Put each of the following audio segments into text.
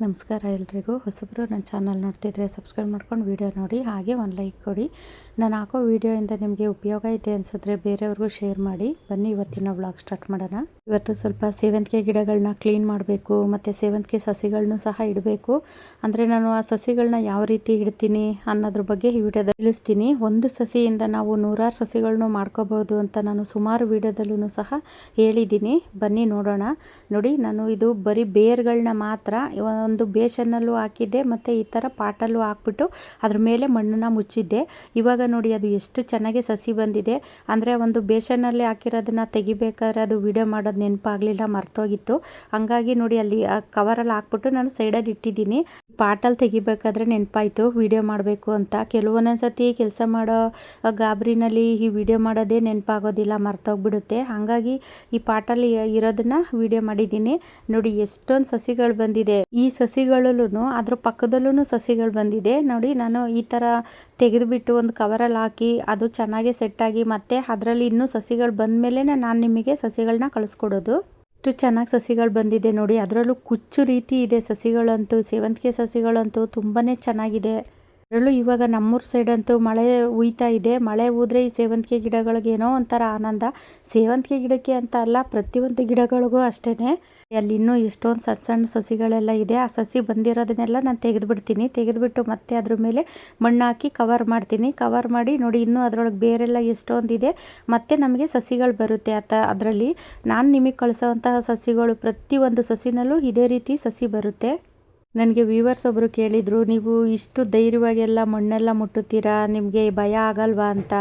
ನಮಸ್ಕಾರ ಎಲ್ರಿಗೂ. ಹೊಸಬರು ನನ್ನ ಚಾನಲ್ ನೋಡ್ತಿದ್ರೆ ಸಬ್ಸ್ಕ್ರೈಬ್ ಮಾಡ್ಕೊಂಡು ವಿಡಿಯೋ ನೋಡಿ, ಹಾಗೆ ಒಂದು ಲೈಕ್ ಕೊಡಿ. ನಾನು ಹಾಕೋ ವಿಡಿಯೋಯಿಂದ ನಿಮಗೆ ಉಪಯೋಗ ಇದೆ ಅನಿಸಿದ್ರೆ ಬೇರೆಯವ್ರಿಗೂ ಶೇರ್ ಮಾಡಿ. ಬನ್ನಿ ಇವತ್ತಿನ ವ್ಲಾಗ್ ಸ್ಟಾರ್ಟ್ ಮಾಡೋಣ. ಇವತ್ತು ಸ್ವಲ್ಪ ಸೇವಂತಿಗೆ ಗಿಡಗಳನ್ನ ಕ್ಲೀನ್ ಮಾಡಬೇಕು, ಮತ್ತು ಸೇವಂತಿಗೆ ಸಸಿಗಳನ್ನೂ ಸಹ ಇಡಬೇಕು. ಅಂದರೆ ನಾನು ಆ ಸಸಿಗಳನ್ನ ಯಾವ ರೀತಿ ಇಡ್ತೀನಿ ಅನ್ನೋದ್ರ ಬಗ್ಗೆ ಈ ವಿಡಿಯೋದಲ್ಲಿ ತಿಳಿಸ್ತೀನಿ. ಒಂದು ಸಸಿಯಿಂದ ನಾವು ನೂರಾರು ಸಸಿಗಳನ್ನೂ ಮಾಡ್ಕೋಬಹುದು ಅಂತ ನಾನು ಸುಮಾರು ವಿಡಿಯೋದಲ್ಲೂ ಸಹ ಹೇಳಿದ್ದೀನಿ. ಬನ್ನಿ ನೋಡೋಣ. ನೋಡಿ, ನಾನು ಇದು ಬರೀ ಬೇರ್ಗಳನ್ನ ಮಾತ್ರ ಒಂದು ಬೇಷನ್ನಲ್ಲೂ ಹಾಕಿದ್ದೆ, ಮತ್ತು ಈ ಥರ ಪಾಟಲ್ಲೂ ಹಾಕ್ಬಿಟ್ಟು ಅದ್ರ ಮೇಲೆ ಮಣ್ಣನ್ನು ಮುಚ್ಚಿದ್ದೆ. ಇವಾಗ ನೋಡಿ ಅದು ಎಷ್ಟು ಚೆನ್ನಾಗಿ ಸಸಿ ಬಂದಿದೆ. ಅಂದರೆ ಒಂದು ಬೇಷನ್ನಲ್ಲಿ ಹಾಕಿರೋದನ್ನ ತೆಗಿಬೇಕಾದ್ರೆ ಅದು ವಿಡಿಯೋ ಮಾಡೋದು ನೆನಪಾಗಲಿಲ್ಲ, ಮರ್ತೋಗಿತ್ತು. ಹಂಗಾಗಿ ನೋಡಿ ಅಲ್ಲಿ ಆ ಕವರಲ್ಲಿ ಹಾಕ್ಬಿಟ್ಟು ನಾನು ಸೈಡಲ್ಲಿ ಇಟ್ಟಿದ್ದೀನಿ. ಪಾಟಲ್ಲಿ ತೆಗಿಬೇಕಾದ್ರೆ ನೆನಪಾಯಿತು ವಿಡಿಯೋ ಮಾಡಬೇಕು ಅಂತ. ಕೆಲವೊಂದೊಂದು ಸತಿ ಕೆಲಸ ಮಾಡೋ ಗಾಬರಿನಲ್ಲಿ ಈ ವಿಡಿಯೋ ಮಾಡೋದೇ ನೆನಪಾಗೋದಿಲ್ಲ, ಮರ್ತೋಗ್ಬಿಡುತ್ತೆ. ಹಾಗಾಗಿ ಈ ಪಾಟಲ್ಲಿ ಇರೋದನ್ನ ವಿಡಿಯೋ ಮಾಡಿದ್ದೀನಿ. ನೋಡಿ ಎಷ್ಟೊಂದು ಸಸಿಗಳು ಬಂದಿದೆ. ಈ ಸಸಿಗಳಲ್ಲೂ ಅದ್ರ ಪಕ್ಕದಲ್ಲೂ ಸಸಿಗಳು ಬಂದಿದೆ. ನೋಡಿ, ನಾನು ಈ ಥರ ತೆಗೆದುಬಿಟ್ಟು ಒಂದು ಕವರಲ್ಲಿ ಹಾಕಿ ಅದು ಚೆನ್ನಾಗಿ ಸೆಟ್ಟಾಗಿ ಮತ್ತೆ ಅದರಲ್ಲಿ ಇನ್ನೂ ಸಸಿಗಳು ಬಂದಮೇಲೆ ನಾನು ನಿಮಗೆ ಸಸಿಗಳನ್ನ ಕಳಿಸ್ಕೊಡೋದು. ಎಷ್ಟು ಚೆನ್ನಾಗಿ ಸಸಿಗಳು ಬಂದಿದೆ ನೋಡಿ. ಅದರಲ್ಲೂ ಕುಚ್ಚು ರೀತಿ ಇದೆ ಸಸಿಗಳಂತೂ. ಸೇವಂತಿಗೆ ಸಸಿಗಳಂತೂ ತುಂಬಾ ಚೆನ್ನಾಗಿದೆ. ಅದರಲ್ಲೂ ಇವಾಗ ನಮ್ಮೂರ ಸೈಡಂತೂ ಮಳೆ ಹುಯ್ತಾ ಇದೆ. ಮಳೆ ಹೋದ್ರೆ ಈ ಸೇವಂತಿಗೆ ಗಿಡಗಳಿಗೆ ಏನೋ ಒಂಥರ ಆನಂದ. ಸೇವಂತಿಗೆ ಗಿಡಕ್ಕೆ ಅಂತ ಅಲ್ಲ, ಪ್ರತಿಯೊಂದು ಗಿಡಗಳಿಗೂ ಅಷ್ಟೇ. ಅಲ್ಲಿ ಇನ್ನೂ ಎಷ್ಟೊಂದು ಸಣ್ಣ ಸಣ್ಣ ಸಸಿಗಳೆಲ್ಲ ಇದೆ. ಆ ಸಸಿ ಬಂದಿರೋದನ್ನೆಲ್ಲ ನಾನು ತೆಗೆದುಬಿಡ್ತೀನಿ. ತೆಗೆದುಬಿಟ್ಟು ಮತ್ತೆ ಅದ್ರ ಮೇಲೆ ಮಣ್ಣು ಹಾಕಿ ಕವರ್ ಮಾಡ್ತೀನಿ. ಕವರ್ ಮಾಡಿ ನೋಡಿ, ಇನ್ನೂ ಅದರೊಳಗೆ ಬೇರೆಲ್ಲ ಎಷ್ಟೊಂದಿದೆ. ಮತ್ತೆ ನಮಗೆ ಸಸಿಗಳು ಬರುತ್ತೆ. ಅದರಲ್ಲಿ ನಾನು ನಿಮಗೆ ಕಳಿಸೋವಂತಹ ಸಸಿಗಳು ಪ್ರತಿಯೊಂದು ಸಸಿನಲ್ಲೂ ಇದೇ ರೀತಿ ಸಸಿ ಬರುತ್ತೆ. ನನಗೆ ವ್ಯೂವರ್ಸ್ ಒಬ್ಬರು ಕೇಳಿದರು, ನೀವು ಇಷ್ಟು ಧೈರ್ಯವಾಗೆಲ್ಲ ಮಣ್ಣೆಲ್ಲ ಮುಟ್ಟುತ್ತೀರಾ, ನಿಮಗೆ ಭಯ ಆಗಲ್ವಾ ಅಂತ.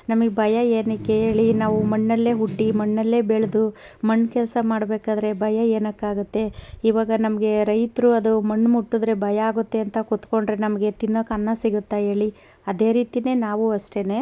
ನಮಗೆ ಭಯ ಏನಕ್ಕೆ ಹೇಳಿ? ನಾವು ಮಣ್ಣಲ್ಲೇ ಹುಟ್ಟಿ ಮಣ್ಣಲ್ಲೇ ಬೆಳೆದು ಮಣ್ಣು ಕೆಲಸ ಮಾಡಬೇಕಾದ್ರೆ ಭಯ ಏನಕ್ಕಾಗುತ್ತೆ? ಇವಾಗ ನಮಗೆ ರೈತರು ಅದು ಮಣ್ಣು ಮುಟ್ಟಿದ್ರೆ ಭಯ ಆಗುತ್ತೆ ಅಂತ ಕೂತ್ಕೊಂಡ್ರೆ ನಮಗೆ ತಿನ್ನೋಕೆ ಅನ್ನ ಸಿಗುತ್ತಾ ಹೇಳಿ? ಅದೇ ರೀತಿಯೇ ನಾವು ಅಷ್ಟೇ.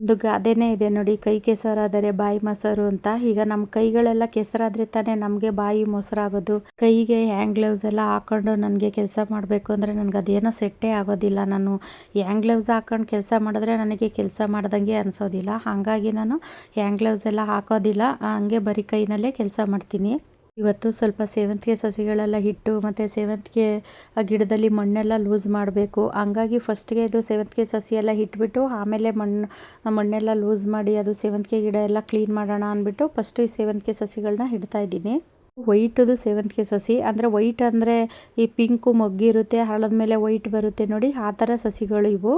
ಒಂದು ಗಾದೆನೇ ಇದೆ ನೋಡಿ, ಕೈ ಕೆಸರಾದರೆ ಬಾಯಿ ಮೊಸರು ಅಂತ. ಈಗ ನಮ್ಮ ಕೈಗಳೆಲ್ಲ ಕೆಸರಾದ್ರೆ ತಾನೇ ನಮಗೆ ಬಾಯಿ ಮೊಸರಾಗೋದು. ಕೈಗೆ ಹ್ಯಾಂಡ್ ಗ್ಲೌಸ್ ಎಲ್ಲ ಹಾಕೊಂಡು ನನಗೆ ಕೆಲಸ ಮಾಡಬೇಕು ಅಂದರೆ ನನಗೆ ಅದೇನೋ ಸೆಟ್ಟೇ ಆಗೋದಿಲ್ಲ. ನಾನು ಹ್ಯಾಂಡ್ ಗ್ಲೌಸ್ ಹಾಕೊಂಡು ಕೆಲಸ ಮಾಡಿದ್ರೆ ನನಗೆ ಕೆಲಸ ಮಾಡ್ದಂಗೆ ಅನಿಸೋದಿಲ್ಲ. ಹಾಗಾಗಿ ನಾನು ಹ್ಯಾಂಡ್ ಗ್ಲೌಸ್ ಎಲ್ಲ ಹಾಕೋದಿಲ್ಲ, ಹಂಗೆ ಬರೀ ಕೈನಲ್ಲೇ ಕೆಲಸ ಮಾಡ್ತೀನಿ. ಇವತ್ತು ಸ್ವಲ್ಪ ಸೇವಂತಿಗೆ ಸಸಿಗಳೆಲ್ಲ ಇಟ್ಟು ಮತ್ತು ಸೇವಂತಿಗೆ ಗಿಡದಲ್ಲಿ ಮಣ್ಣೆಲ್ಲ ಲೂಸ್ ಮಾಡಬೇಕು. ಹಂಗಾಗಿ ಫಸ್ಟ್ಗೆ ಇದು ಸೇವಂತಿಗೆ ಸಸಿ ಎಲ್ಲ ಇಟ್ಬಿಟ್ಟು ಆಮೇಲೆ ಮಣ್ಣೆಲ್ಲ ಲೂಸ್ ಮಾಡಿ ಅದು ಸೇವಂತಿಗೆ ಗಿಡ ಎಲ್ಲ ಕ್ಲೀನ್ ಮಾಡೋಣ ಅಂದ್ಬಿಟ್ಟು ಫಸ್ಟು ಈ ಸೇವಂತಿಗೆ ಸಸಿಗಳನ್ನ ಇಡ್ತಾ ಇದ್ದೀನಿ. ವೈಟದು ಸೇವಂತಿಗೆ ಸಸಿ, ಅಂದರೆ ವೈಟ್ ಅಂದರೆ ಈ ಪಿಂಕು ಮೊಗ್ಗಿರುತ್ತೆ, ಹಳದ ಮೇಲೆ ವೈಟ್ ಬರುತ್ತೆ ನೋಡಿ, ಆ ಥರ ಸಸಿಗಳು ಇವು.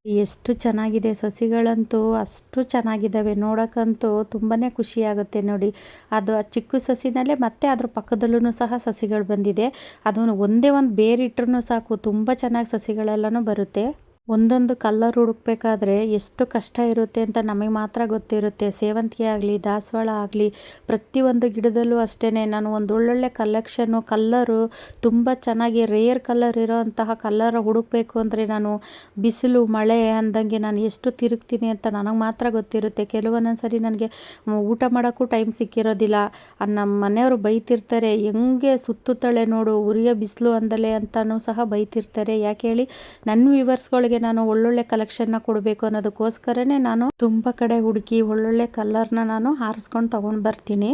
ಎಷ್ಟು ಚೆನ್ನಾಗಿದೆ ಸಸಿಗಳಂತೂ, ಅಷ್ಟು ಚೆನ್ನಾಗಿದ್ದಾವೆ. ನೋಡೋಕ್ಕಂತೂ ತುಂಬಾ ಖುಷಿಯಾಗುತ್ತೆ ನೋಡಿ. ಅದು ಆ ಚಿಕ್ಕ ಸಸಿನಲ್ಲೇ ಮತ್ತೆ ಅದ್ರ ಪಕ್ಕದಲ್ಲೂ ಸಹ ಸಸಿಗಳು ಬಂದಿದೆ. ಅದು ಒಂದೇ ಒಂದು ಬೇರಿಟ್ರೂ ಸಾಕು, ತುಂಬ ಚೆನ್ನಾಗಿ ಸಸಿಗಳೆಲ್ಲನೂ ಬರುತ್ತೆ. ಒಂದೊಂದು ಕಲ್ಲರ್ ಹುಡುಕ್ಬೇಕಾದ್ರೆ ಎಷ್ಟು ಕಷ್ಟ ಇರುತ್ತೆ ಅಂತ ನಮಗೆ ಮಾತ್ರ ಗೊತ್ತಿರುತ್ತೆ. ಸೇವಂತಿಗೆ ಆಗಲಿ, ದಾಸವಾಳ ಆಗಲಿ, ಪ್ರತಿಯೊಂದು ಗಿಡದಲ್ಲೂ ಅಷ್ಟೇ. ನಾನು ಒಂದು ಒಳ್ಳೊಳ್ಳೆ ಕಲ್ಲರು ತುಂಬ ಚೆನ್ನಾಗಿ ರೇರ್ ಕಲ್ಲರ್ ಇರೋಂತಹ ಕಲ್ಲರ್ ಹುಡುಕಬೇಕು ಅಂದರೆ ನಾನು ಬಿಸಿಲು ಮಳೆ ಅಂದಂಗೆ ನಾನು ಎಷ್ಟು ತಿರುಗ್ತೀನಿ ಅಂತ ನನಗೆ ಮಾತ್ರ ಗೊತ್ತಿರುತ್ತೆ. ಕೆಲವೊಂದೊಂದು ಸರಿ ನನಗೆ ಊಟ ಮಾಡೋಕ್ಕೂ ಟೈಮ್ ಸಿಕ್ಕಿರೋದಿಲ್ಲ. ನಮ್ಮ ಮನೆಯವರು ಬೈತಿರ್ತಾರೆ, ಹೆಂಗೆ ಸುತ್ತುತ್ತಾಳೆ ನೋಡು ಉರಿಯೋ ಬಿಸಿಲು ಅಂದಲೆ ಅಂತಲೂ ಸಹ ಬೈತಿರ್ತಾರೆ. ಯಾಕೆ ಹೇಳಿ? ನನ್ನ ವ್ಯೂವರ್ಸ್ಗಳಿಗೆ ನಾನು ಒಳ್ಳೊಳ್ಳೆ ಕಲೆಕ್ಷನ್ನ ಕೊಡಬೇಕು ಅನ್ನೋದಕ್ಕೋಸ್ಕರನೇ ನಾನು ತುಂಬ ಕಡೆ ಹುಡುಕಿ ಒಳ್ಳೊಳ್ಳೆ ಕಲ್ಲರ್ನ ನಾನು ಆರಿಸ್ಕೊಂಡು ತೊಗೊಂಡು ಬರ್ತೀನಿ.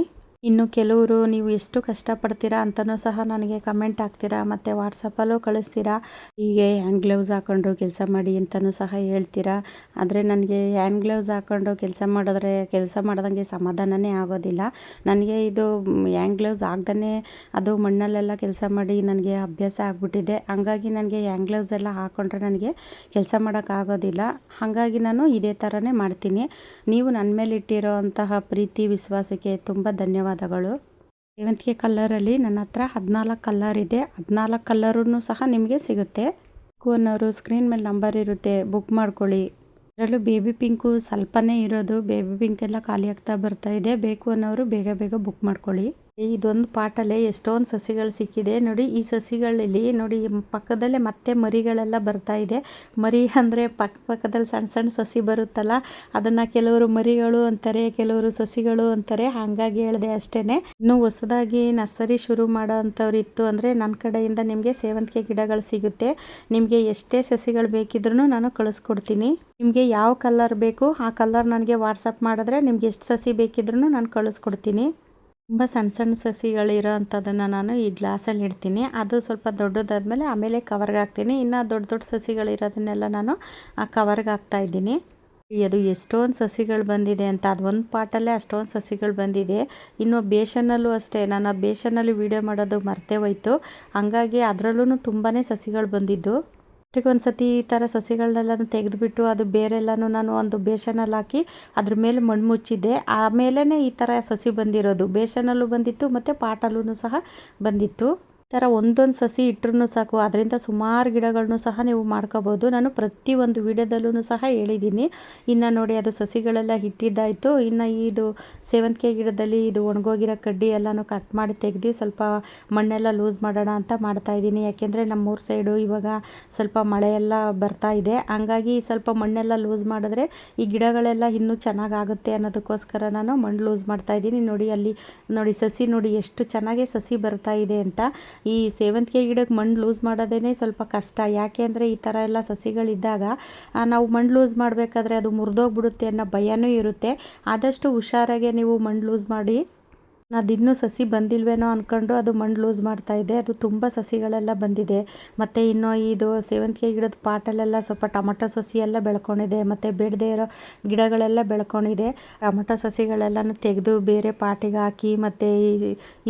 ಇನ್ನು ಕೆಲವರು ನೀವು ಎಷ್ಟು ಕಷ್ಟಪಡ್ತೀರಾ ಅಂತಲೂ ಸಹ ನನಗೆ ಕಮೆಂಟ್ ಹಾಕ್ತೀರಾ, ಮತ್ತು ವಾಟ್ಸಪ್ಪಲ್ಲೂ ಕಳಿಸ್ತೀರಾ. ಹೀಗೆ ಹ್ಯಾಂಡ್ ಗ್ಲೌಸ್ ಹಾಕ್ಕೊಂಡು ಕೆಲಸ ಮಾಡಿ ಅಂತಲೂ ಸಹ ಹೇಳ್ತೀರಾ. ಆದರೆ ನನಗೆ ಹ್ಯಾಂಡ್ ಗ್ಲೌಸ್ ಹಾಕ್ಕೊಂಡು ಕೆಲಸ ಮಾಡಿದ್ರೆ ಕೆಲಸ ಮಾಡ್ದಂಗೆ ಸಮಾಧಾನನೇ ಆಗೋದಿಲ್ಲ. ನನಗೆ ಇದು ಹ್ಯಾಂಡ್ ಗ್ಲೌಸ್ ಹಾಕ್ದೇ ಅದು ಮಣ್ಣಲ್ಲೆಲ್ಲ ಕೆಲಸ ಮಾಡಿ ನನಗೆ ಅಭ್ಯಾಸ ಆಗಿಬಿಟ್ಟಿದೆ. ಹಾಗಾಗಿ ನನಗೆ ಹ್ಯಾಂಡ್ ಗ್ಲೌಸ್ ಎಲ್ಲ ಹಾಕ್ಕೊಂಡ್ರೆ ನನಗೆ ಕೆಲಸ ಮಾಡೋಕ್ಕಾಗೋದಿಲ್ಲ. ಹಾಗಾಗಿ ನಾನು ಇದೇ ಥರನೇ ಮಾಡ್ತೀನಿ. ನೀವು ನನ್ನ ಮೇಲೆ ಇಟ್ಟಿರೋ ಅಂತಹ ಪ್ರೀತಿ ವಿಶ್ವಾಸಕ್ಕೆ ತುಂಬ ಧನ್ಯವಾದಗಳು. ಸೇವಂತಿಗೆ ಕಲ್ಲರಲ್ಲಿ ನನ್ನ ಹತ್ರ 14 ಕಲ್ಲರ್ ಇದೆ. 14 ಕಲ್ಲರೂ ಸಹ ನಿಮಗೆ ಸಿಗುತ್ತೆ. ಅನ್ನೋರು ಸ್ಕ್ರೀನ್ ಮೇಲೆ ನಂಬರ್ ಇರುತ್ತೆ, ಬುಕ್ ಮಾಡ್ಕೊಳ್ಳಿ. ಅದರಲ್ಲೂ ಬೇಬಿ ಪಿಂಕು ಸ್ವಲ್ಪನೇ ಇರೋದು. ಬೇಬಿ ಪಿಂಕ್ ಎಲ್ಲ ಖಾಲಿ ಆಗ್ತಾ ಬರ್ತಾ ಇದೆ. ಬೇಕು ಅನ್ನೋರು ಬೇಗ ಬೇಗ ಬುಕ್ ಮಾಡ್ಕೊಳ್ಳಿ. ಇದೊಂದು ಪಾಟಲ್ಲೇ ಎಷ್ಟೊಂದು ಸಸಿಗಳು ಸಿಕ್ಕಿದೆ ನೋಡಿ. ಈ ಸಸಿಗಳಲ್ಲಿ ನೋಡಿ ಪಕ್ಕದಲ್ಲೇ ಮತ್ತೆ ಮರಿಗಳೆಲ್ಲ ಬರ್ತಾ ಇದೆ. ಮರಿ ಅಂದರೆ ಪಕ್ಕದಲ್ಲಿ ಸಣ್ಣ ಸಣ್ಣ ಸಸಿ ಬರುತ್ತಲ್ಲ, ಅದನ್ನು ಕೆಲವರು ಮರಿಗಳು ಅಂತಾರೆ, ಕೆಲವರು ಸಸಿಗಳು ಅಂತಾರೆ. ಹಾಗಾಗಿ ಹೇಳಿದೆ ಅಷ್ಟೇ. ಇನ್ನು ಹೊಸದಾಗಿ ನರ್ಸರಿ ಶುರು ಮಾಡೋ ಅಂಥವ್ರು ಇತ್ತು ಅಂದರೆ ನನ್ನ ಕಡೆಯಿಂದ ನಿಮಗೆ ಸೇವಂತಿಗೆ ಗಿಡಗಳು ಸಿಗುತ್ತೆ. ನಿಮಗೆ ಎಷ್ಟೇ ಸಸಿಗಳು ಬೇಕಿದ್ರೂ ನಾನು ಕಳಿಸ್ಕೊಡ್ತೀನಿ. ನಿಮಗೆ ಯಾವ ಕಲರ್ ಬೇಕು ಆ ಕಲರ್ ನನಗೆ ವಾಟ್ಸಪ್ ಮಾಡಿದ್ರೆ ನಿಮ್ಗೆ ಎಷ್ಟು ಸಸಿ ಬೇಕಿದ್ರೂ ನಾನು ಕಳಿಸ್ಕೊಡ್ತೀನಿ. ತುಂಬ ಸಣ್ಣ ಸಣ್ಣ ಸಸಿಗಳಿರೋ ಅಂಥದ್ದನ್ನು ನಾನು ಈ ಗ್ಲಾಸಲ್ಲಿ ಇಡ್ತೀನಿ. ಅದು ಸ್ವಲ್ಪ ದೊಡ್ಡದಾದ್ಮೇಲೆ ಆಮೇಲೆ ಕವರ್ಗೆ ಹಾಕ್ತೀನಿ. ಇನ್ನು ದೊಡ್ಡ ದೊಡ್ಡ ಸಸಿಗಳಿರೋದನ್ನೆಲ್ಲ ನಾನು ಆ ಕವರ್ಗೆ ಹಾಕ್ತಾಯಿದ್ದೀನಿ. ಅದು ಎಷ್ಟೊಂದು ಸಸಿಗಳು ಬಂದಿದೆ ಅಂತ, ಅದು ಒಂದು ಪಾಟಲ್ಲೇ ಅಷ್ಟೊಂದು ಸಸಿಗಳು ಬಂದಿದೆ. ಇನ್ನು ಬೇಷನ್ನಲ್ಲೂ ಅಷ್ಟೇ, ನಾನು ಆ ಬೇಷನ್ನಲ್ಲಿ ವೀಡಿಯೋ ಮಾಡೋದು ಮರ್ತೇ ಹೋಯ್ತು. ಹಂಗಾಗಿ ಅದರಲ್ಲೂ ತುಂಬಾ ಸಸಿಗಳು ಬಂದಿದ್ದು. ಒಂದು ಸತಿ ಈ ಥರ ಸಸಿಗಳನ್ನೆಲ್ಲನೂ ತೆಗೆದುಬಿಟ್ಟು ಅದು ಬೇರೆಲ್ಲನೂ ನಾನು ಒಂದು ಬೇಷನಲ್ಲಿ ಹಾಕಿ ಅದ್ರ ಮೇಲೆ ಮಣ್ಣು ಮುಚ್ಚಿದ್ದೆ. ಆಮೇಲೆ ಈ ಥರ ಸಸಿ ಬಂದಿರೋದು. ಬೇಷನಲ್ಲೂ ಬಂದಿತ್ತು ಮತ್ತು ಪಾಟಲ್ಲೂ ಸಹ ಬಂದಿತ್ತು. ಈ ಥರ ಒಂದೊಂದು ಸಸಿ ಇಟ್ಟರೂ ಸಾಕು, ಅದರಿಂದ ಸುಮಾರು ಗಿಡಗಳನ್ನೂ ಸಹ ನೀವು ಮಾಡ್ಕೋಬೋದು. ನಾನು ಪ್ರತಿಯೊಂದು ವಿಡಿಯೋದಲ್ಲೂ ಸಹ ಹೇಳಿದ್ದೀನಿ. ಇನ್ನು ನೋಡಿ, ಅದು ಸಸಿಗಳೆಲ್ಲ ಇಟ್ಟಿದ್ದಾಯಿತು. ಇನ್ನು ಇದು ಸೇವಂತಿಗೆ ಗಿಡದಲ್ಲಿ ಇದು ಒಣಗೋಗಿರೋ ಕಡ್ಡಿ ಎಲ್ಲನೂ ಕಟ್ ಮಾಡಿ ತೆಗೆದು ಸ್ವಲ್ಪ ಮಣ್ಣೆಲ್ಲ ಲೂಸ್ ಮಾಡೋಣ ಅಂತ ಮಾಡ್ತಾಯಿದ್ದೀನಿ. ಯಾಕೆಂದರೆ ನಮ್ಮೂರ ಸೈಡು ಇವಾಗ ಸ್ವಲ್ಪ ಮಳೆ ಎಲ್ಲ ಬರ್ತಾ ಇದೆ. ಹಂಗಾಗಿ ಸ್ವಲ್ಪ ಮಣ್ಣೆಲ್ಲ ಲೂಸ್ ಮಾಡಿದ್ರೆ ಈ ಗಿಡಗಳೆಲ್ಲ ಇನ್ನೂ ಚೆನ್ನಾಗಾಗುತ್ತೆ ಅನ್ನೋದಕ್ಕೋಸ್ಕರ ನಾನು ಮಣ್ಣು ಲೂಸ್ ಮಾಡ್ತಾಯಿದ್ದೀನಿ. ನೋಡಿ, ಅಲ್ಲಿ ನೋಡಿ ಸಸಿ ನೋಡಿ ಎಷ್ಟು ಚೆನ್ನಾಗೇ ಸಸಿ ಬರ್ತಾ ಇದೆ ಅಂತ. ಈ ಸೇವಂತಿಗೆ ಗಿಡಕ್ಕೆ ಮಣ್ಣು ಲೂಸ್ ಮಾಡೋದೇ ಸ್ವಲ್ಪ ಕಷ್ಟ. ಯಾಕೆ ಅಂದರೆ ಈ ಥರ ಎಲ್ಲ ಸಸಿಗಳಿದ್ದಾಗ ನಾವು ಮಣ್ಣು ಲೂಸ್ ಮಾಡಬೇಕಾದ್ರೆ ಅದು ಮುರಿದೋಗ್ಬಿಡುತ್ತೆ ಅನ್ನೋ ಭಯನೂ ಇರುತ್ತೆ. ಆದಷ್ಟು ಹುಷಾರಾಗೆ ನೀವು ಮಣ್ಣು ಲೂಸ್ ಮಾಡಿ. ಅದಿನ್ನೂ ಸಸಿ ಬಂದಿಲ್ವೇನೋ ಅಂದ್ಕೊಂಡು ಅದು ಮಣ್ಣು ಲೂಸ್ ಮಾಡ್ತಾಯಿದ್ದೆ. ಅದು ತುಂಬ ಸಸಿಗಳೆಲ್ಲ ಬಂದಿದೆ. ಮತ್ತು ಇನ್ನು ಇದು ಸೇವಂತಿಗೆ ಗಿಡದ ಪಾಟಲ್ಲೆಲ್ಲ ಸ್ವಲ್ಪ ಟೊಮಟೊ ಸಸಿ ಎಲ್ಲ ಬೆಳ್ಕೊಂಡಿದೆ. ಮತ್ತು ಬೇಡದೇ ಇರೋ ಗಿಡಗಳೆಲ್ಲ ಬೆಳ್ಕೊಂಡಿದೆ. ಟೊಮಟೊ ಸಸಿಗಳೆಲ್ಲನೂ ತೆಗೆದು ಬೇರೆ ಪಾಟಿಗೆ ಹಾಕಿ ಮತ್ತು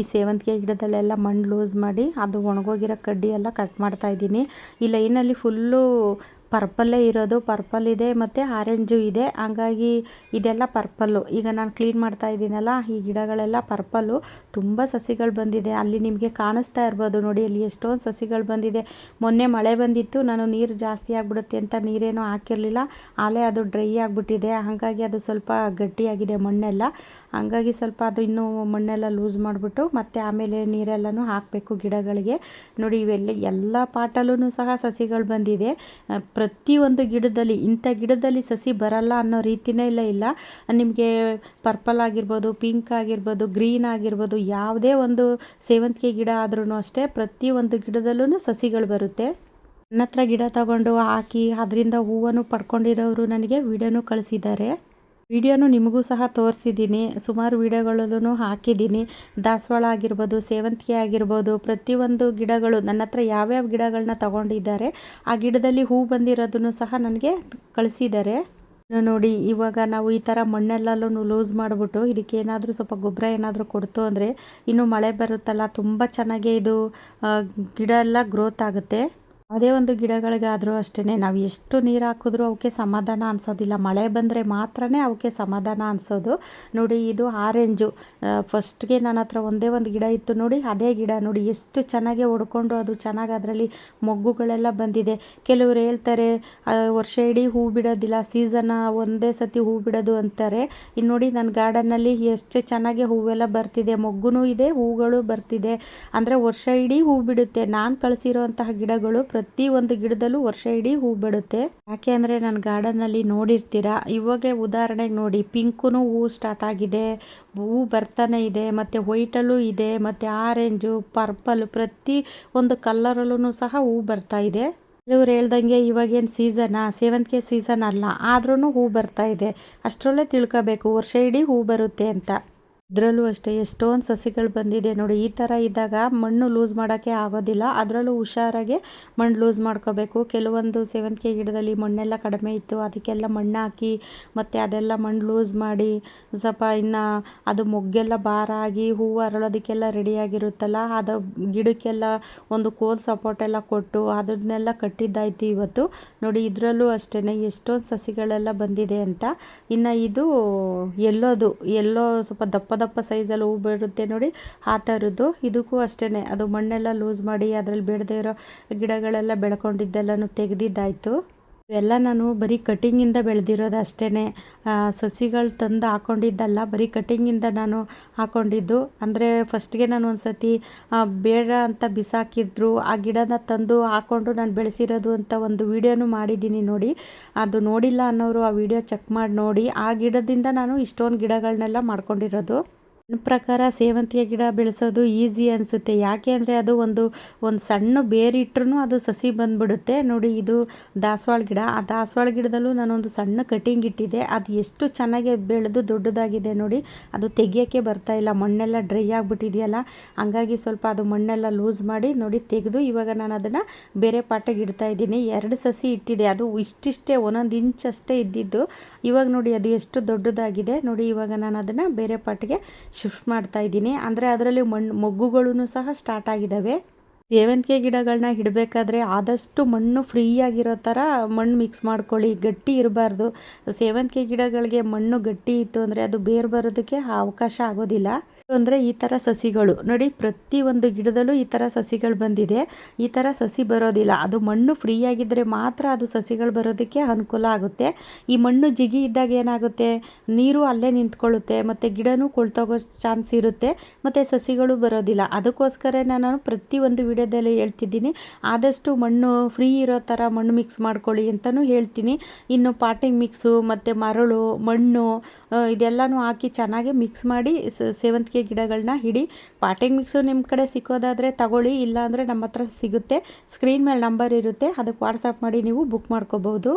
ಈ ಸೇವಂತಿಗೆ ಗಿಡದಲ್ಲೆಲ್ಲ ಮಣ್ಣು ಲೂಸ್ ಮಾಡಿ ಅದು ಒಣಗೋಗಿರೋ ಕಡ್ಡಿ ಎಲ್ಲ ಕಟ್ ಮಾಡ್ತಾಯಿದ್ದೀನಿ. ಈ ಲೈನಲ್ಲಿ ಫುಲ್ಲು ಪರ್ಪಲ್ಲೇ ಇರೋದು. ಪರ್ಪಲ್ ಇದೆ ಮತ್ತು ಆರೆಂಜು ಇದೆ. ಹಂಗಾಗಿ ಇದೆಲ್ಲ ಪರ್ಪಲ್ಲು. ಈಗ ನಾನು ಕ್ಲೀನ್ ಮಾಡ್ತಾ ಇದ್ದೀನಲ್ಲ, ಈ ಗಿಡಗಳೆಲ್ಲ ಪರ್ಪಲ್ಲು. ತುಂಬ ಸಸಿಗಳು ಬಂದಿದೆ. ಅಲ್ಲಿ ನಿಮಗೆ ಕಾಣಿಸ್ತಾ ಇರ್ಬೋದು ನೋಡಿ, ಅಲ್ಲಿ ಎಷ್ಟೊಂದು ಸಸಿಗಳು ಬಂದಿದೆ. ಮೊನ್ನೆ ಮಳೆ ಬಂದಿತ್ತು, ನಾನು ನೀರು ಜಾಸ್ತಿ ಆಗಿಬಿಡುತ್ತೆ ಅಂತ ನೀರೇನೂ ಹಾಕಿರಲಿಲ್ಲ. ಆಲೇ ಅದು ಡ್ರೈ ಆಗಿಬಿಟ್ಟಿದೆ. ಹಾಗಾಗಿ ಅದು ಸ್ವಲ್ಪ ಗಟ್ಟಿಯಾಗಿದೆ ಮಣ್ಣೆಲ್ಲ. ಹಂಗಾಗಿ ಸ್ವಲ್ಪ ಅದು ಇನ್ನೂ ಮಣ್ಣೆಲ್ಲ ಲೂಸ್ ಮಾಡಿಬಿಟ್ಟು ಮತ್ತು ಆಮೇಲೆ ನೀರೆಲ್ಲನೂ ಹಾಕಬೇಕು ಗಿಡಗಳಿಗೆ. ನೋಡಿ, ಇವೆಲ್ಲ ಎಲ್ಲ ಪಾಟಲ್ಲೂ ಸಹ ಸಸಿಗಳು ಬಂದಿದೆ. ಪ್ರತಿಯೊಂದು ಗಿಡದಲ್ಲಿ ಇಂಥ ಗಿಡದಲ್ಲಿ ಸಸಿ ಬರಲ್ಲ ಅನ್ನೋ ರೀತಿಯೇ ಇಲ್ಲ. ನಿಮಗೆ ಪರ್ಪಲ್ ಆಗಿರ್ಬೋದು, ಪಿಂಕ್ ಆಗಿರ್ಬೋದು, ಗ್ರೀನ್ ಆಗಿರ್ಬೋದು, ಯಾವುದೇ ಒಂದು ಸೇವಂತಿಗೆ ಗಿಡ ಆದ್ರೂ ಅಷ್ಟೇ ಪ್ರತಿಯೊಂದು ಗಿಡದಲ್ಲೂ ಸಸಿಗಳು ಬರುತ್ತೆ. ನನ್ನ ಹತ್ರ ಗಿಡ ತಗೊಂಡು ಹಾಕಿ ಅದರಿಂದ ಹೂವನ್ನು ಪಡ್ಕೊಂಡಿರೋರು ನನಗೆ ವಿಡಿಯೋನೂ ಕಳಿಸಿದ್ದಾರೆ. ವಿಡಿಯೋನು ನಿಮಗೂ ಸಹ ತೋರಿಸಿದ್ದೀನಿ. ಸುಮಾರು ವಿಡಿಯೋಗಳಲ್ಲೂ ಹಾಕಿದ್ದೀನಿ. ದಾಸವಾಳ ಆಗಿರ್ಬೋದು, ಸೇವಂತಿಗೆ ಆಗಿರ್ಬೋದು, ಪ್ರತಿಯೊಂದು ಗಿಡಗಳು ನನ್ನ ಹತ್ರ ಯಾವ್ಯಾವ ಗಿಡಗಳನ್ನ ತಗೊಂಡಿದ್ದಾರೆ ಆ ಗಿಡದಲ್ಲಿ ಹೂ ಬಂದಿರೋದನ್ನು ಸಹ ನನಗೆ ಕಳಿಸಿದ್ದಾರೆ. ನೋಡಿ, ಇವಾಗ ನಾವು ಈ ಥರ ಮಣ್ಣೆಲ್ಲೂ ಲೂಸ್ ಮಾಡಿಬಿಟ್ಟು ಇದಕ್ಕೇನಾದರೂ ಸ್ವಲ್ಪ ಗೊಬ್ಬರ ಏನಾದರೂ ಕೊಡ್ತು ಅಂದರೆ ಇನ್ನು ಮಳೆ ಬರುತ್ತಲ್ಲ, ತುಂಬ ಚೆನ್ನಾಗೇ ಇದು ಗಿಡ ಎಲ್ಲ ಗ್ರೋತ್ ಆಗುತ್ತೆ. ಯಾವುದೇ ಒಂದು ಗಿಡಗಳಿಗಾದರೂ ಅಷ್ಟೇ, ನಾವು ಎಷ್ಟು ನೀರು ಹಾಕಿದ್ರೂ ಅವಕ್ಕೆ ಸಮಾಧಾನ ಅನಿಸೋದಿಲ್ಲ. ಮಳೆ ಬಂದರೆ ಮಾತ್ರ ಅವಕ್ಕೆ ಸಮಾಧಾನ ಅನಿಸೋದು. ನೋಡಿ, ಇದು ಆರೆಂಜು. ಫಸ್ಟ್ಗೆ ನನ್ನ ಹತ್ರ ಒಂದೇ ಒಂದು ಗಿಡ ಇತ್ತು ನೋಡಿ, ಅದೇ ಗಿಡ ನೋಡಿ ಎಷ್ಟು ಚೆನ್ನಾಗಿ ಹೊಡ್ಕೊಂಡು ಅದು ಚೆನ್ನಾಗಿ ಅದರಲ್ಲಿ ಮೊಗ್ಗುಗಳೆಲ್ಲ ಬಂದಿದೆ. ಕೆಲವರು ಹೇಳ್ತಾರೆ ವರ್ಷ ಇಡೀ ಹೂ ಬಿಡೋದಿಲ್ಲ, ಸೀಸನ್ನ ಒಂದೇ ಸತಿ ಹೂ ಬಿಡೋದು ಅಂತಾರೆ. ಇನ್ನು ನೋಡಿ, ನನ್ನ ಗಾರ್ಡನ್ನಲ್ಲಿ ಎಷ್ಟು ಚೆನ್ನಾಗಿ ಹೂವೆಲ್ಲ ಬರ್ತಿದೆ, ಮೊಗ್ಗುನೂ ಇದೆ, ಹೂಗಳು ಬರ್ತಿದೆ. ಅಂದರೆ ವರ್ಷ ಇಡೀ ಹೂ ಬಿಡುತ್ತೆ. ನಾನು ಕಳಿಸಿರೋಂತಹ ಗಿಡಗಳು ಪ್ರತಿಯೊಂದು ಗಿಡದಲ್ಲೂ ವರ್ಷ ಇಡೀ ಹೂ ಬಿಡುತ್ತೆ. ಯಾಕೆ ಅಂದರೆ ನನ್ನ ಗಾರ್ಡನ್ನಲ್ಲಿ ನೋಡಿರ್ತೀರಾ. ಇವಾಗ ಉದಾಹರಣೆಗೆ ನೋಡಿ, ಪಿಂಕೂ ಹೂ ಸ್ಟಾರ್ಟ್ ಆಗಿದೆ, ಹೂ ಬರ್ತಾನೆ ಇದೆ. ಮತ್ತು ವೈಟಲ್ಲೂ ಇದೆ, ಮತ್ತು ಆರೆಂಜು, ಪರ್ಪಲ್, ಪ್ರತಿ ಒಂದು ಕಲ್ಲರಲ್ಲೂ ಸಹ ಹೂ ಬರ್ತಾ ಇದೆ. ಇವ್ರು ಹೇಳ್ದಂಗೆ ಇವಾಗೇನು ಸೀಸನಾ, ಸೇವಂತಿಗೆ ಸೀಸನ್ ಅಲ್ಲ, ಆದ್ರೂ ಹೂ ಬರ್ತಾ ಇದೆ. ಅಷ್ಟರಲ್ಲೇ ತಿಳ್ಕೋಬೇಕು ವರ್ಷ ಇಡೀ ಹೂ ಬರುತ್ತೆ ಅಂತ. ಇದರಲ್ಲೂ ಅಷ್ಟೇ ಎಷ್ಟೊಂದು ಸಸಿಗಳು ಬಂದಿದೆ ನೋಡಿ. ಈ ಥರ ಇದ್ದಾಗ ಮಣ್ಣು ಲೂಸ್ ಮಾಡೋಕ್ಕೆ ಆಗೋದಿಲ್ಲ. ಅದರಲ್ಲೂ ಹುಷಾರಾಗೆ ಮಣ್ಣು ಲೂಸ್ ಮಾಡ್ಕೋಬೇಕು. ಕೆಲವೊಂದು ಸೇವಂತಿಗೆ ಗಿಡದಲ್ಲಿ ಮಣ್ಣೆಲ್ಲ ಕಡಿಮೆ ಇತ್ತು, ಅದಕ್ಕೆಲ್ಲ ಮಣ್ಣು ಹಾಕಿ ಮತ್ತು ಅದೆಲ್ಲ ಮಣ್ಣು ಲೂಸ್ ಮಾಡಿ ಸ್ವಲ್ಪ ಇನ್ನು ಅದು ಮೊಗ್ಗೆಲ್ಲ ಭಾರ ಆಗಿ ಹೂವು ಅರಳೋದಕ್ಕೆಲ್ಲ ರೆಡಿಯಾಗಿರುತ್ತಲ್ಲ, ಅದು ಗಿಡಕ್ಕೆಲ್ಲ ಒಂದು ಕೋಲ್ ಸಪೋರ್ಟ್ ಎಲ್ಲ ಕೊಟ್ಟು ಅದನ್ನೆಲ್ಲ ಕಟ್ಟಿದ್ದಾಯ್ತು ಇವತ್ತು. ನೋಡಿ, ಇದರಲ್ಲೂ ಅಷ್ಟೇ ಎಷ್ಟೊಂದು ಸಸಿಗಳೆಲ್ಲ ಬಂದಿದೆ ಅಂತ. ಇನ್ನು ಇದು ಎಲ್ಲೋ ಸ್ವಲ್ಪ ದಪ್ಪ ದಪ್ಪ ಸೈಜಲ್ಲಿ ಹೂ ಬರುತ್ತೆ ನೋಡಿ, ಆ ಥರದ್ದು. ಇದಕ್ಕೂ ಅಷ್ಟೇ ಅದು ಮಣ್ಣೆಲ್ಲ ಲೂಸ್ ಮಾಡಿ ಅದರಲ್ಲಿ ಬೇಡದೇ ಇರೋ ಗಿಡಗಳೆಲ್ಲ ಬೆಳ್ಕೊಂಡಿದ್ದೆಲ್ಲನೂ ತೆಗೆದಿದ್ದಾಯಿತು. ಇವೆಲ್ಲ ನಾನು ಬರೀ ಕಟಿಂಗಿಂದ ಬೆಳೆದಿರೋದು ಅಷ್ಟೇ. ಸಸಿಗಳು ತಂದು ಹಾಕ್ಕೊಂಡಿದ್ದಲ್ಲ, ಬರೀ ಕಟಿಂಗಿಂದ ನಾನು ಹಾಕ್ಕೊಂಡಿದ್ದು. ಅಂದರೆ ಫಸ್ಟ್ಗೆ ನಾನು ಒಂದು ಸತಿ ಬೇಡ ಅಂತ ಬಿಸಾಕಿದ್ರು, ಆ ಗಿಡನ ತಂದು ಹಾಕ್ಕೊಂಡು ನಾನು ಬೆಳೆಸಿರೋದು ಅಂತ ಒಂದು ವಿಡಿಯೋನೂ ಮಾಡಿದ್ದೀನಿ ನೋಡಿ. ಅದು ನೋಡಿಲ್ಲ ಅನ್ನೋರು ಆ ವಿಡಿಯೋ ಚೆಕ್ ಮಾಡಿ ನೋಡಿ. ಆ ಗಿಡದಿಂದ ನಾನು ಇಷ್ಟೊಂದು ಗಿಡಗಳನ್ನೆಲ್ಲ ಮಾಡ್ಕೊಂಡಿರೋದು. ನನ್ನ ಪ್ರಕಾರ ಸೇವಂತಿಗೆ ಗಿಡ ಬೆಳೆಸೋದು ಈಸಿ ಅನಿಸುತ್ತೆ. ಯಾಕೆ ಅಂದರೆ ಅದು ಒಂದು ಸಣ್ಣ ಬೇರಿಟ್ರೂ ಅದು ಸಸಿ ಬಂದುಬಿಡುತ್ತೆ. ನೋಡಿ ಇದು ದಾಸವಾಳ ಗಿಡ. ಆ ದಾಸವಾಳ ಗಿಡದಲ್ಲೂ ನಾನೊಂದು ಸಣ್ಣ ಕಟಿಂಗ್ ಇಟ್ಟಿದ್ದೆ. ಅದು ಎಷ್ಟು ಚೆನ್ನಾಗಿ ಬೆಳೆದು ದೊಡ್ಡದಾಗಿದೆ ನೋಡಿ. ಅದು ತೆಗಿಯೋಕ್ಕೆ ಬರ್ತಾಯಿಲ್ಲ, ಮಣ್ಣೆಲ್ಲ ಡ್ರೈ ಆಗಿಬಿಟ್ಟಿದೆಯಲ್ಲ. ಹಂಗಾಗಿ ಸ್ವಲ್ಪ ಅದು ಮಣ್ಣೆಲ್ಲ ಲೂಸ್ ಮಾಡಿ ನೋಡಿ ತೆಗೆದು ಇವಾಗ ನಾನು ಅದನ್ನು ಬೇರೆ ಪಾಟಿಗೆ ಇಡ್ತಾ ಇದ್ದೀನಿ. 2 ಸಸಿ ಇಟ್ಟಿದೆ, ಅದು ಇಷ್ಟಿಷ್ಟೇ 1 ಇಂಚ್ ಅಷ್ಟೇ ಇದ್ದಿದ್ದು. ಇವಾಗ ನೋಡಿ ಅದು ಎಷ್ಟು ದೊಡ್ಡದಾಗಿದೆ ನೋಡಿ. ಇವಾಗ ನಾನು ಅದನ್ನು ಬೇರೆ ಪಾಟಿಗೆ ಶಿಫ್ಟ್ ಮಾಡ್ತಾ ಇದ್ದೀನಿ. ಅಂದರೆ ಅದರಲ್ಲಿ ಮೊಗ್ಗುಗಳೂ ಸಹ ಸ್ಟಾರ್ಟ್ ಆಗಿದ್ದಾವೆ. ಸೇವಂತಿಗೆ ಗಿಡಗಳನ್ನ ಇಡಬೇಕಾದ್ರೆ ಆದಷ್ಟು ಮಣ್ಣು ಫ್ರೀಯಾಗಿರೋ ಥರ ಮಣ್ಣು ಮಿಕ್ಸ್ ಮಾಡ್ಕೊಳ್ಳಿ, ಗಟ್ಟಿ ಇರಬಾರ್ದು. ಸೇವಂತಿಗೆ ಗಿಡಗಳಿಗೆ ಮಣ್ಣು ಗಟ್ಟಿ ಇತ್ತು ಅಂದರೆ ಅದು ಬೇರು ಬರೋದಕ್ಕೆ ಅವಕಾಶ ಆಗೋದಿಲ್ಲ. ಅಂದರೆ ಈ ಥರ ಸಸಿಗಳು ನೋಡಿ, ಪ್ರತಿಯೊಂದು ಗಿಡದಲ್ಲೂ ಈ ಥರ ಸಸಿಗಳು ಬಂದಿದೆ. ಈ ಥರ ಸಸಿ ಬರೋದಿಲ್ಲ, ಅದು ಮಣ್ಣು ಫ್ರೀ ಆಗಿದ್ದರೆ ಮಾತ್ರ ಅದು ಸಸಿಗಳು ಬರೋದಕ್ಕೆ ಅನುಕೂಲ ಆಗುತ್ತೆ. ಈ ಮಣ್ಣು ಜಿಗಿ ಇದ್ದಾಗ ಏನಾಗುತ್ತೆ, ನೀರು ಅಲ್ಲೇ ನಿಂತ್ಕೊಳ್ಳುತ್ತೆ ಮತ್ತು ಗಿಡನೂ ಕೊಳ್ತೋಗೋ ಚಾನ್ಸ್ ಇರುತ್ತೆ ಮತ್ತು ಸಸಿಗಳು ಬರೋದಿಲ್ಲ. ಅದಕ್ಕೋಸ್ಕರ ನಾನು ಪ್ರತಿಯೊಂದು ವಿಡಿಯೋದಲ್ಲಿ ಹೇಳ್ತಿದ್ದೀನಿ, ಆದಷ್ಟು ಮಣ್ಣು ಫ್ರೀ ಇರೋ ಥರ ಮಣ್ಣು ಮಿಕ್ಸ್ ಮಾಡ್ಕೊಳ್ಳಿ ಅಂತಲೂ ಹೇಳ್ತೀನಿ. ಇನ್ನು ಪಾಟಿಂಗ್ ಮಿಕ್ಸು ಮತ್ತು ಮರಳು, ಮಣ್ಣು ಇದೆಲ್ಲನೂ ಹಾಕಿ ಚೆನ್ನಾಗಿ ಮಿಕ್ಸ್ ಮಾಡಿ ಸೇವಂತಿಗೆ ಗಿಡಗಳನ್ನ ಇಡಿ. ಪಾಟಿಂಗ್ ಮಿಕ್ಸು ನಿಮ್ಮ ಕಡೆ ಸಿಕ್ಕೋದಾದರೆ ತಗೊಳ್ಳಿ, ಇಲ್ಲಾಂದರೆ ನಮ್ಮ ಹತ್ರ ಸಿಗುತ್ತೆ. ಸ್ಕ್ರೀನ್ ಮೇಲೆ ನಂಬರ್ ಇರುತ್ತೆ, ಅದಕ್ಕೆ ವಾಟ್ಸಪ್ ಮಾಡಿ ನೀವು ಬುಕ್ ಮಾಡ್ಕೋಬೋದು.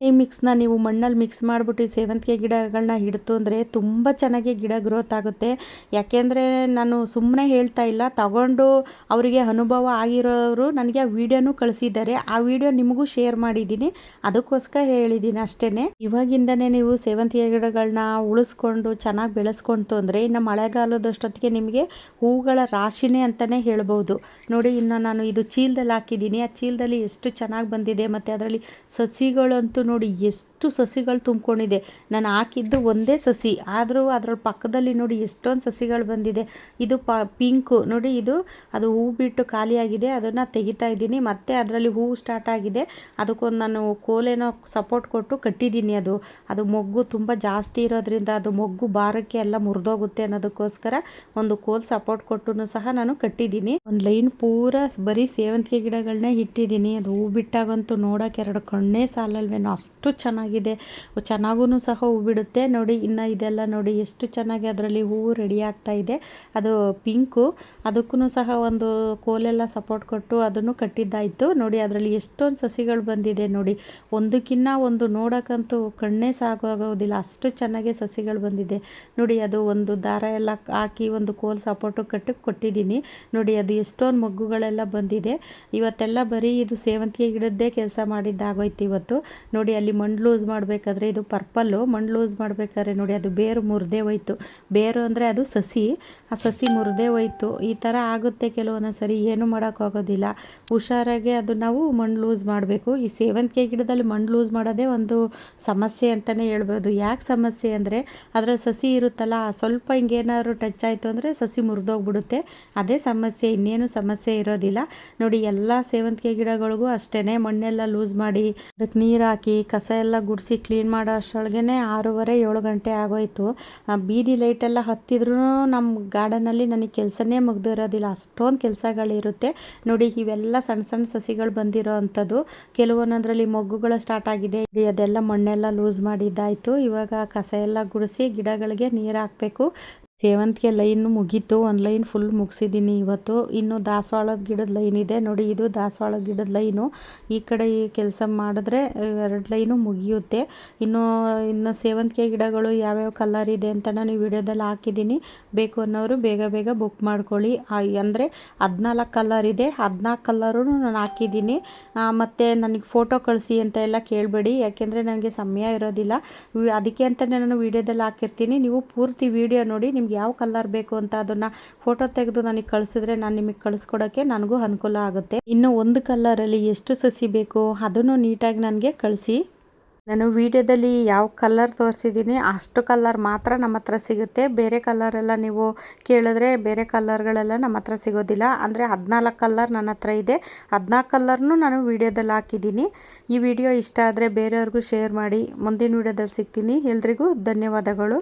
ಈ ಮಿಕ್ಸ್ನ ನೀವು ಮಣ್ಣಲ್ಲಿ ಮಿಕ್ಸ್ ಮಾಡಿಬಿಟ್ಟು ಸೇವಂತಿಗೆ ಗಿಡಗಳನ್ನ ಇಡ್ತು ಅಂದರೆ ತುಂಬ ಚೆನ್ನಾಗಿ ಗಿಡ ಗ್ರೋತ್ ಆಗುತ್ತೆ. ಯಾಕೆಂದರೆ ನಾನು ಸುಮ್ಮನೆ ಹೇಳ್ತಾ ಇಲ್ಲ, ತಗೊಂಡು ಅವರಿಗೆ ಅನುಭವ ಆಗಿರೋರು ನನಗೆ ಆ ವಿಡಿಯೋನೂ ಕಳಿಸಿದ್ದಾರೆ. ಆ ವಿಡಿಯೋ ನಿಮಗೂ ಶೇರ್ ಮಾಡಿದ್ದೀನಿ, ಅದಕ್ಕೋಸ್ಕರ ಹೇಳಿದ್ದೀನಿ ಅಷ್ಟೇ. ಇವಾಗಿಂದನೇ ನೀವು ಸೇವಂತಿಗೆ ಗಿಡಗಳನ್ನ ಉಳಿಸ್ಕೊಂಡು ಚೆನ್ನಾಗಿ ಬೆಳೆಸ್ಕೊಂತು ಅಂದರೆ ಇನ್ನು ಮಳೆಗಾಲದಷ್ಟೊತ್ತಿಗೆ ನಿಮಗೆ ಹೂಗಳ ರಾಶಿನೇ ಅಂತಲೇ ಹೇಳ್ಬೋದು. ನೋಡಿ, ಇನ್ನು ನಾನು ಇದು ಚೀಲದಲ್ಲಿ ಹಾಕಿದ್ದೀನಿ. ಆ ಚೀಲದಲ್ಲಿ ಎಷ್ಟು ಚೆನ್ನಾಗಿ ಬಂದಿದೆ ಮತ್ತು ಅದರಲ್ಲಿ ಸಸಿಗಳಂತೂ ನೋಡಿ ಎಷ್ಟು ಸಸಿಗಳು ತುಂಬಿಕೊಂಡಿದೆ. ನಾನು ಹಾಕಿದ್ದು ಒಂದೇ ಸಸಿ, ಆದರೂ ಅದರ ಪಕ್ಕದಲ್ಲಿ ನೋಡಿ ಎಷ್ಟೊಂದು ಸಸಿಗಳು ಬಂದಿದೆ. ಇದು ಪಿಂಕು ನೋಡಿ, ಅದು ಹೂ ಬಿಟ್ಟು ಖಾಲಿಯಾಗಿದೆ, ಅದನ್ನು ತೆಗಿತಾ ಇದ್ದೀನಿ. ಮತ್ತೆ ಅದರಲ್ಲಿ ಹೂವು ಸ್ಟಾರ್ಟ್ ಆಗಿದೆ. ಅದಕ್ಕೊಂದು ನಾನು ಕೋಲೇನೋ ಸಪೋರ್ಟ್ ಕೊಟ್ಟು ಕಟ್ಟಿದ್ದೀನಿ. ಅದು ಮೊಗ್ಗು ತುಂಬ ಜಾಸ್ತಿ ಇರೋದ್ರಿಂದ ಅದು ಮೊಗ್ಗು ಭಾರಕ್ಕೆ ಎಲ್ಲ ಮುರಿದೋಗುತ್ತೆ ಅನ್ನೋದಕ್ಕೋಸ್ಕರ ಒಂದು ಕೋಲ್ ಸಪೋರ್ಟ್ ಕೊಟ್ಟು ಸಹ ನಾನು ಕಟ್ಟಿದ್ದೀನಿ. ಒಂದು ಲೈನ್ ಪೂರ ಬರೀ ಸೇವಂತಿಗೆ ಗಿಡಗಳನ್ನೇ ಇಟ್ಟಿದ್ದೀನಿ. ಅದು ಹೂ ಬಿಟ್ಟಾಗಂತೂ ನೋಡೋಕೆ 2 ಕಣ್ಣೇ ಸಾಲಲ್ವೇನೋ, ಅಷ್ಟು ಚೆನ್ನಾಗಿದೆ. ಚೆನ್ನಾಗೂ ಸಹ ಹೂ ಬಿಡುತ್ತೆ ನೋಡಿ. ಇನ್ನು ಇದೆಲ್ಲ ನೋಡಿ ಎಷ್ಟು ಚೆನ್ನಾಗಿ ಅದರಲ್ಲಿ ಹೂವು ರೆಡಿ ಆಗ್ತಾ ಇದೆ. ಅದು ಪಿಂಕು, ಅದಕ್ಕೂ ಸಹ ಒಂದು ಕೋಲೆಲ್ಲ ಸಪೋರ್ಟ್ ಕೊಟ್ಟು ಅದನ್ನು ಕಟ್ಟಿದ್ದಾಯಿತು ನೋಡಿ. ಅದರಲ್ಲಿ ಎಷ್ಟೊಂದು ಸಸಿಗಳು ಬಂದಿದೆ ನೋಡಿ, ಒಂದಕ್ಕಿನ್ನ ಒಂದು ನೋಡೋಕ್ಕಂತೂ ಕಣ್ಣೇ ಸಾಕಾಗೋದಿಲ್ಲ, ಅಷ್ಟು ಚೆನ್ನಾಗಿ ಸಸಿಗಳು ಬಂದಿದೆ ನೋಡಿ. ಅದು ಒಂದು ದಾರ ಎಲ್ಲ ಹಾಕಿ ಒಂದು ಕೋಲ್ ಸಪೋರ್ಟು ಕೊಟ್ಟಿದ್ದೀನಿ ನೋಡಿ. ಅದು ಎಷ್ಟೊಂದು ಮೊಗ್ಗುಗಳೆಲ್ಲ ಬಂದಿದೆ. ಇವತ್ತೆಲ್ಲ ಬರೀ ಇದು ಸೇವಂತಿಗೆ ಗಿಡದ್ದೇ ಕೆಲಸ ಮಾಡಿದ್ದಾಗೋಯ್ತು ಇವತ್ತು ನೋಡಿ. ಅಲ್ಲಿ ಮಣ್ಣು ಲೂಸ್ ಮಾಡಬೇಕಾದ್ರೆ ಇದು ಪರ್ಪಲ್ಲು, ಮಣ್ಣು ಲೂಸ್ ಮಾಡಬೇಕಾದ್ರೆ ನೋಡಿ ಅದು ಬೇರು ಮುರಿದೇ ಹೋಯ್ತು. ಬೇರು ಅಂದರೆ ಅದು ಸಸಿ, ಆ ಸಸಿ ಮುರಿದೇ ಹೋಯ್ತು. ಈ ಥರ ಆಗುತ್ತೆ ಕೆಲವೊಂದು ಸರಿ, ಏನೂ ಮಾಡೋಕ್ಕಾಗೋದಿಲ್ಲ. ಹುಷಾರಾಗಿ ಅದು ನಾವು ಮಣ್ಣು ಲೂಸ್ ಮಾಡಬೇಕು. ಈ ಸೇವಂತಿಗೆ ಗಿಡದಲ್ಲಿ ಮಣ್ಣು ಲೂಸ್ ಮಾಡೋದೇ ಒಂದು ಸಮಸ್ಯೆ ಅಂತಲೇ ಹೇಳ್ಬೋದು. ಯಾಕೆ ಸಮಸ್ಯೆ ಅಂದರೆ ಅದರ ಸಸಿ ಇರುತ್ತಲ್ಲ, ಸ್ವಲ್ಪ ಹಿಂಗೇನಾದ್ರು ಟಚ್ ಆಯಿತು ಅಂದರೆ ಸಸಿ ಮುರಿದೋಗ್ಬಿಡುತ್ತೆ, ಅದೇ ಸಮಸ್ಯೆ, ಇನ್ನೇನು ಸಮಸ್ಯೆ ಇರೋದಿಲ್ಲ ನೋಡಿ. ಎಲ್ಲ ಸೇವಂತಿಗೆ ಗಿಡಗಳಿಗೂ ಅಷ್ಟೇ, ಮಣ್ಣೆಲ್ಲ ಲೂಸ್ ಮಾಡಿ ಅದಕ್ಕೆ ನೀರು ಹಾಕಿ ಕಸ ಎಲ್ಲ ಗುಡಿಸಿ ಕ್ಲೀನ್ ಮಾಡೋ ಅಷ್ಟರೊಳಗೆ 6:30-7 ಗಂಟೆ ಆಗೋಯ್ತು. ಬೀದಿ ಲೈಟೆಲ್ಲ ಹತ್ತಿದ್ರೂ ನಮ್ಮ ಗಾರ್ಡನಲ್ಲಿ ನನಗೆ ಕೆಲಸನೇ ಮುಗ್ದಿರೋದಿಲ್ಲ, ಅಷ್ಟೊಂದು ಕೆಲಸಗಳಿರುತ್ತೆ ನೋಡಿ. ಇವೆಲ್ಲ ಸಣ್ಣ ಸಣ್ಣ ಸಸಿಗಳು ಬಂದಿರೋ ಅಂಥದ್ದು. ಕೆಲವೊಂದರಲ್ಲಿ ಮೊಗ್ಗುಗಳು ಸ್ಟಾರ್ಟ್ ಆಗಿದೆ, ಅದೆಲ್ಲ ಮಣ್ಣೆಲ್ಲ ಲೂಸ್ ಮಾಡಿದ್ದಾಯಿತು. ಇವಾಗ ಕಸ ಎಲ್ಲ ಗುಡಿಸಿ ಗಿಡಗಳಿಗೆ ನೀರು ಹಾಕಬೇಕು. ಸೇವಂತಿಗೆ ಲೈನು ಮುಗೀತು, ಒಂದು ಲೈನ್ ಫುಲ್ ಮುಗಿಸಿದ್ದೀನಿ ಇವತ್ತು. ಇನ್ನು ದಾಸವಾಳದ ಗಿಡದ ಲೈನ್ ಇದೆ ನೋಡಿ, ಇದು ದಾಸವಾಳದ ಗಿಡದ ಲೈನು. ಈ ಕಡೆ ಈ ಕೆಲಸ ಮಾಡಿದ್ರೆ 2 ಲೈನು ಮುಗಿಯುತ್ತೆ. ಇನ್ನು ಸೇವಂತಿಗೆ ಗಿಡಗಳು ಯಾವ್ಯಾವ ಕಲರ್ ಇದೆ ಅಂತ ನಾನು ವಿಡಿಯೋದಲ್ಲಿ ಹಾಕಿದ್ದೀನಿ, ಬೇಕು ಅನ್ನೋರು ಬೇಗ ಬೇಗ ಬುಕ್ ಮಾಡ್ಕೊಳ್ಳಿ. ಅಂದರೆ 14 ಕಲರ್ ಇದೆ, 14 ಕಲರೂ ನಾನು ಹಾಕಿದ್ದೀನಿ. ಮತ್ತು ನನಗೆ ಫೋಟೋ ಕಳಿಸಿ ಅಂತ ಎಲ್ಲ ಕೇಳಬೇಡಿ, ಯಾಕೆಂದರೆ ನನಗೆ ಸಮಯ ಇರೋದಿಲ್ಲ. ಅದಕ್ಕೆ ಅಂತಲೇ ನಾನು ವಿಡಿಯೋದಲ್ಲಿ ಹಾಕಿರ್ತೀನಿ. ನೀವು ಪೂರ್ತಿ ವಿಡಿಯೋ ನೋಡಿ, ನಿಮ್ಗೆ ಯಾವ ಕಲರ್ ಬೇಕು ಅಂತ ಅದನ್ನು ಫೋಟೋ ತೆಗೆದು ನನಗೆ ಕಳಿಸಿದ್ರೆ ನಾನು ನಿಮಗೆ ಕಳಿಸ್ಕೊಡೋಕ್ಕೆ ನನಗೂ ಅನುಕೂಲ ಆಗುತ್ತೆ. ಇನ್ನು ಒಂದು ಕಲರಲ್ಲಿ ಎಷ್ಟು ಸಸಿ ಬೇಕು ಅದನ್ನು ನೀಟಾಗಿ ನನಗೆ ಕಳಿಸಿ. ನಾನು ವಿಡಿಯೋದಲ್ಲಿ ಯಾವ ಕಲರ್ ತೋರಿಸಿದ್ದೀನಿ ಅಷ್ಟು ಕಲರ್ ಮಾತ್ರ ನಮ್ಮ ಹತ್ರ ಸಿಗುತ್ತೆ. ಬೇರೆ ಕಲರೆಲ್ಲ ನೀವು ಕೇಳಿದ್ರೆ ಬೇರೆ ಕಲರ್ಗಳೆಲ್ಲ ನಮ್ಮ ಹತ್ರ ಸಿಗೋದಿಲ್ಲ. ಅಂದರೆ 14 ಕಲರ್ ನನ್ನ ಹತ್ರ ಇದೆ, 14 ಕಲರ್ನೂ ನಾನು ವಿಡಿಯೋದಲ್ಲಿ ಹಾಕಿದ್ದೀನಿ. ಈ ವಿಡಿಯೋ ಇಷ್ಟ ಆದರೆ ಬೇರೆಯವ್ರಿಗೂ ಶೇರ್ ಮಾಡಿ. ಮುಂದಿನ ವಿಡಿಯೋದಲ್ಲಿ ಸಿಗ್ತೀನಿ. ಎಲ್ರಿಗೂ ಧನ್ಯವಾದಗಳು.